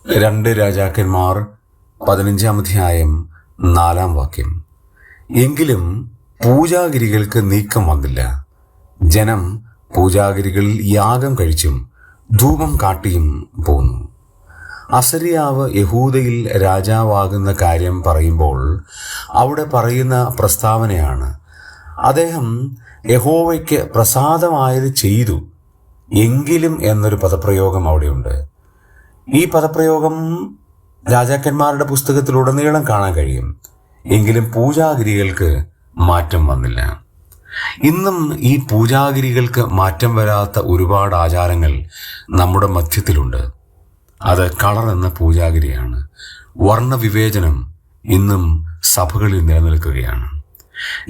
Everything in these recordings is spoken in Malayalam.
രണ്ട് രാജാക്കന്മാർ 15-ാം അധ്യായം 4-ാം വാക്യം. എങ്കിലും പൂജാഗിരികൾക്ക് നീക്കം വന്നില്ല. ജനം പൂജാഗിരികളിൽ യാഗം കഴിച്ചും ധൂപം കാട്ടിയും പോന്നു. അസരിയാവ് യഹൂദയിൽ രാജാവാകുന്ന കാര്യം പറയുമ്പോൾ അവിടെ പറയുന്ന പ്രസ്താവനയാണ്. അദ്ദേഹം യഹോവയ്ക്ക് പ്രസാദമായത് ചെയ്തു എങ്കിലും എന്നൊരു പദപ്രയോഗം അവിടെയുണ്ട്. ഈ പദപ്രയോഗം രാജാക്കന്മാരുടെ പുസ്തകത്തിലുടനീളം കാണാൻ കഴിയും. എങ്കിലും പൂജാഗിരികൾക്ക് മാറ്റം വന്നില്ല. ഇന്നും ഈ പൂജാഗിരികൾക്ക് മാറ്റം വരാത്ത ഒരുപാട് ആചാരങ്ങൾ നമ്മുടെ മധ്യത്തിലുണ്ട്. അത് കളർ എന്ന പൂജാഗിരിയാണ്. വർണ്ണവിവേചനം ഇന്നും സഭകളിൽ നിലനിൽക്കുകയാണ്.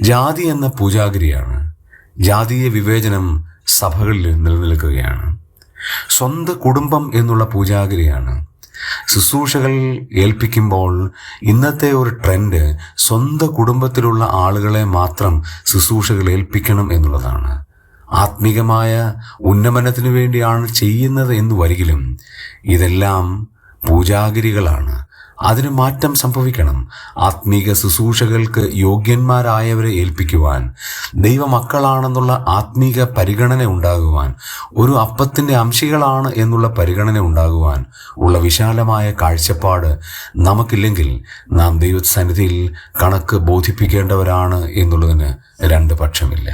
ജാതി എന്ന പൂജാഗിരിയാണ്. ജാതീയ വിവേചനം സഭകളിൽ നിലനിൽക്കുകയാണ്. സ്വന്തം കുടുംബം എന്നുള്ള പൂജാഗിരിയാണ്. ശുശ്രൂഷകൾ ഏൽപ്പിക്കുമ്പോൾ ഇന്നത്തെ ഒരു ട്രെൻഡ് സ്വന്തം കുടുംബത്തിലുള്ള ആളുകളെ മാത്രം ശുശ്രൂഷകൾ ഏൽപ്പിക്കണം എന്നുള്ളതാണ്. ആത്മീകമായ ഉന്നമനത്തിനു വേണ്ടിയാണ് ചെയ്യുന്നത് എന്ന് വരികിലും ഇതെല്ലാം പൂജാഗിരികളാണ്. അതിന് മാറ്റം സംഭവിക്കണം. ആത്മീക ശുശ്രൂഷകൾക്ക് യോഗ്യന്മാരായവരെ ഏൽപ്പിക്കുവാൻ, ദൈവമക്കളാണെന്നുള്ള ആത്മീക പരിഗണന ഉണ്ടാകുവാൻ, ഒരു അപ്പത്തിൻ്റെ അംശികളാണ് എന്നുള്ള പരിഗണന ഉണ്ടാകുവാൻ ഉള്ള വിശാലമായ കാഴ്ചപ്പാട് നമുക്കില്ലെങ്കിൽ നാം ദൈവസന്നിധിയിൽ കണക്ക് ബോധിപ്പിക്കേണ്ടവരാണ് എന്നുള്ളതിന് രണ്ട് പക്ഷമില്ല.